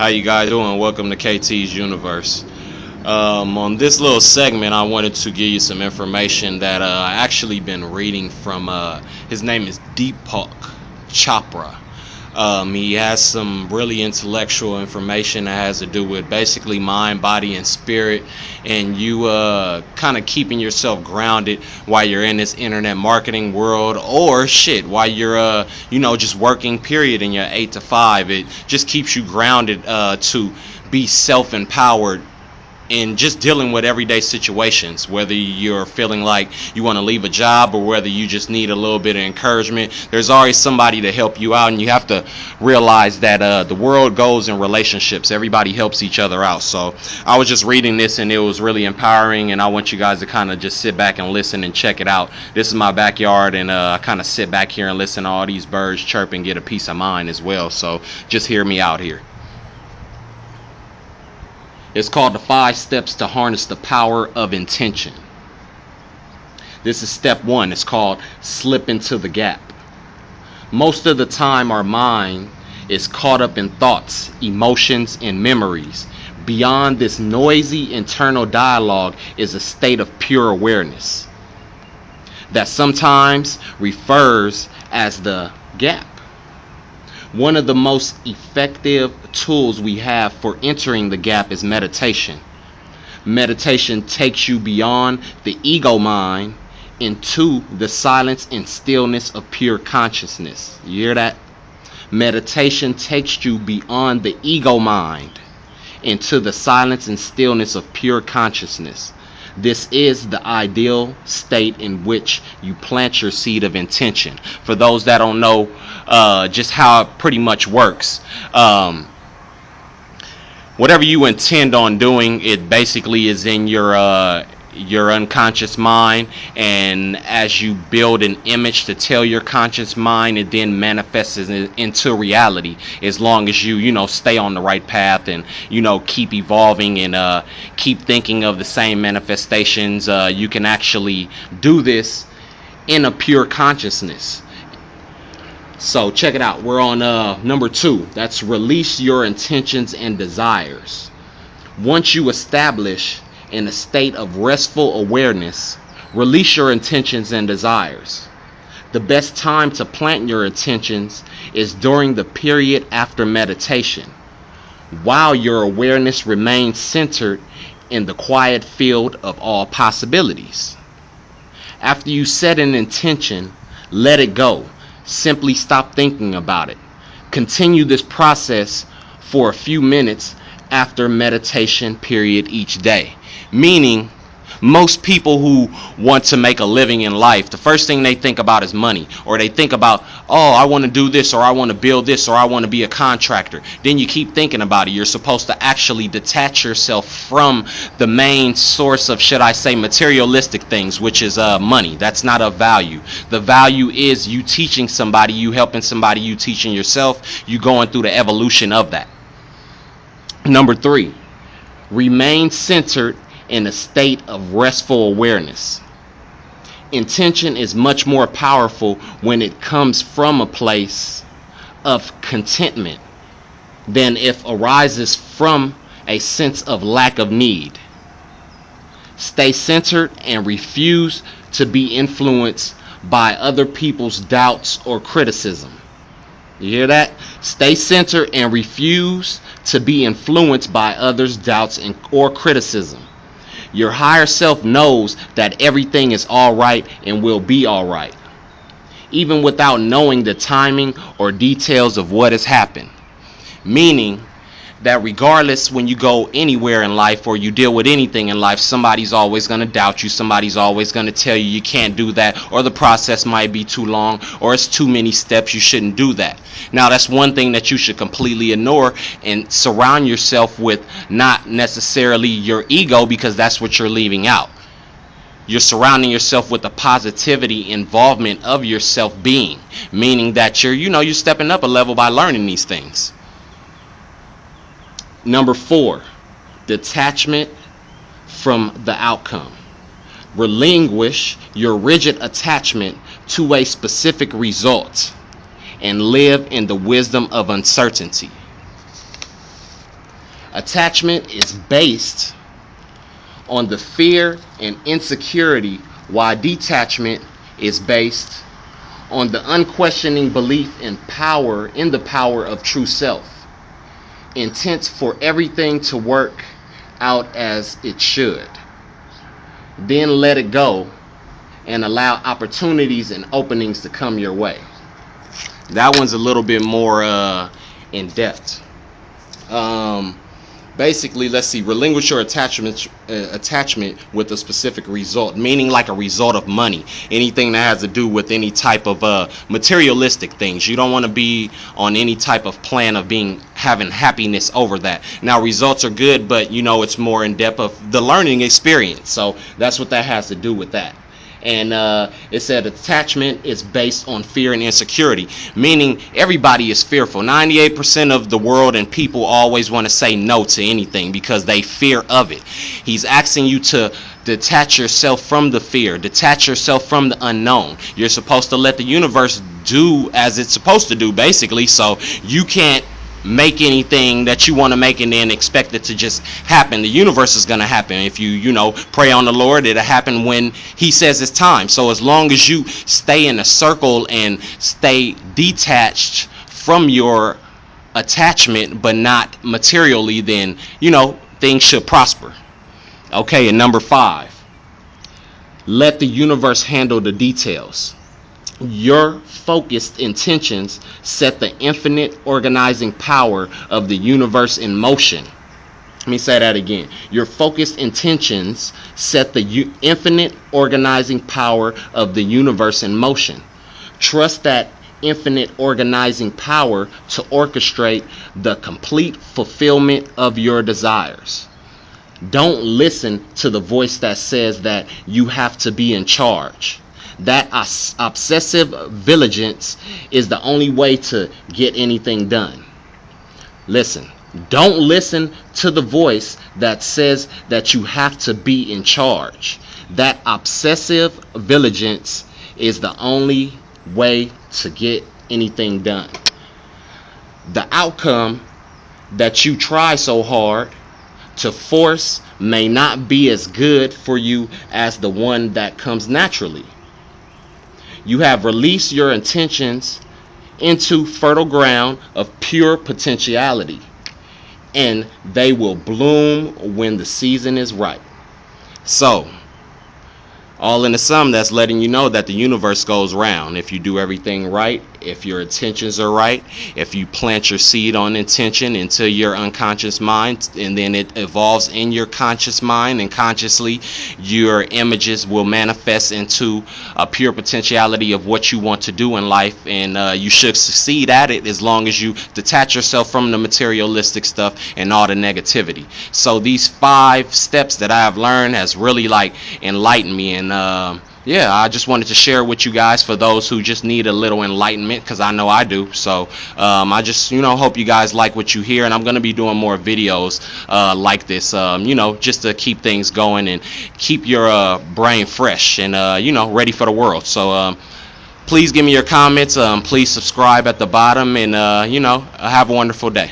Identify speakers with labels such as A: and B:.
A: How you guys doing? Welcome to KT's Universe. On this little segment, I wanted to give you some information that I actually been reading from. His name is Deepak Chopra. He has some really intellectual information that has to do with basically mind, body, and spirit, and you kind of keeping yourself grounded while you're in this internet marketing world, or shit while you're just working. Period in your 8 to 5. It just keeps you grounded to be self-empowered in just dealing with everyday situations, whether you're feeling like you want to leave a job or whether you just need a little bit of encouragement. There's always somebody to help you out, and you have to realize that the world goes in relationships. Everybody helps each other out. So I was just reading this and it was really empowering, and I want you guys to kind of just sit back and listen and check it out. This is my backyard, and I kind of sit back here and listen to all these birds chirp and get a peace of mind as well. So just hear me out here. It's called the 5 Steps to Harness the Power of Intention. This is step 1. It's called Slip into the Gap. Most of the time our mind is caught up in thoughts, emotions, and memories. Beyond this noisy internal dialogue is a state of pure awareness that sometimes refers as the gap. One of the most effective tools we have for entering the gap is meditation. Meditation takes you beyond the ego mind into the silence and stillness of pure consciousness. You hear that? Meditation takes you beyond the ego mind into the silence and stillness of pure consciousness. This is the ideal state in which you plant your seed of intention. For those that don't know just how it pretty much works, whatever you intend on doing, it basically is in your unconscious mind, and as you build an image to tell your conscious mind, it then manifests into reality, as long as you stay on the right path and keep evolving and keep thinking of the same manifestations. You can actually do this in a pure consciousness. So check it out. We're on number 2. That's release your intentions and desires. Once you establish in a state of restful awareness, release your intentions and desires. The best time to plant your intentions is during the period after meditation, while your awareness remains centered in the quiet field of all possibilities. After you set an intention, let it go. Simply stop thinking about it. Continue this process for a few minutes after meditation period each day. Meaning, most people who want to make a living in life, the first thing they think about is money, or they think about, oh, I want to do this, or I want to build this, or I want to be a contractor. Then you keep thinking about it. You're supposed to actually detach yourself from the main source of, should I say, materialistic things, which is money. That's not of value. The value is you teaching somebody, you helping somebody, you teaching yourself, you going through the evolution of that. Number 3, remain centered in a state of restful awareness. Intention is much more powerful when it comes from a place of contentment than if arises from a sense of lack of need. Stay centered and refuse to be influenced by other people's doubts or criticism. You hear that? Stay centered and refuse to be influenced by others' doubts or criticism. Your higher self knows that everything is all right and will be all right, even without knowing the timing or details of what has happened. Meaning that regardless, when you go anywhere in life or you deal with anything in life, somebody's always going to doubt you. Somebody's always going to tell you can't do that, or the process might be too long, or it's too many steps, you shouldn't do that. Now, that's one thing that you should completely ignore and surround yourself with, not necessarily your ego, because that's what you're leaving out. You're surrounding yourself with the positivity involvement of your self-being, meaning that you're stepping up a level by learning these things. Number 4, detachment from the outcome. Relinquish your rigid attachment to a specific result and live in the wisdom of uncertainty. Attachment is based on the fear and insecurity, while detachment is based on the unquestioning belief in the power of true self, intent for everything to work out as it should. Then let it go and allow opportunities and openings to come your way. That one's a little bit more in depth. Basically, let's see, relinquish your attachment with a specific result, meaning like a result of money, anything that has to do with any type of materialistic things. You don't want to be on any type of plan of having happiness over that. Now, results are good, but it's more in depth of the learning experience, so that's what that has to do with that. And it said attachment is based on fear and insecurity, meaning everybody is fearful. 98% of the world and people always want to say no to anything because they fear of it. He's asking you to detach yourself from the fear, detach yourself from the unknown. You're supposed to let the universe do as it's supposed to do, basically, so you can't make anything that you want to make and then expect it to just happen. The universe is going to happen. If you pray on the Lord, it'll happen when he says it's time. So as long as you stay in a circle and stay detached from your attachment but not materially, then things should prosper. Okay, and number 5, let the universe handle the details. Your focused intentions set the infinite organizing power of the universe in motion. Let me say that again. Your focused intentions set the infinite organizing power of the universe in motion. Trust that infinite organizing power to orchestrate the complete fulfillment of your desires. Don't listen to the voice that says that you have to be in charge. That obsessive vigilance is the only way to get anything done. Listen, don't listen to the voice that says that you have to be in charge. That obsessive vigilance is the only way to get anything done. The outcome that you try so hard to force may not be as good for you as the one that comes naturally. You have released your intentions into fertile ground of pure potentiality, and they will bloom when the season is right. So, all in the sum, that's letting you know that the universe goes round. If you do everything right, if your intentions are right, if you plant your seed on intention into your unconscious mind, and then it evolves in your conscious mind, and consciously your images will manifest into a pure potentiality of what you want to do in life, and you should succeed at it as long as you detach yourself from the materialistic stuff and all the negativity. So these 5 steps that I have learned has really enlightened me, and I just wanted to share with you guys for those who just need a little enlightenment, because I know I do. So I just hope you guys like what you hear, and I'm going to be doing more videos like this, just to keep things going and keep your brain fresh and ready for the world. So please give me your comments, please subscribe at the bottom, and have a wonderful day.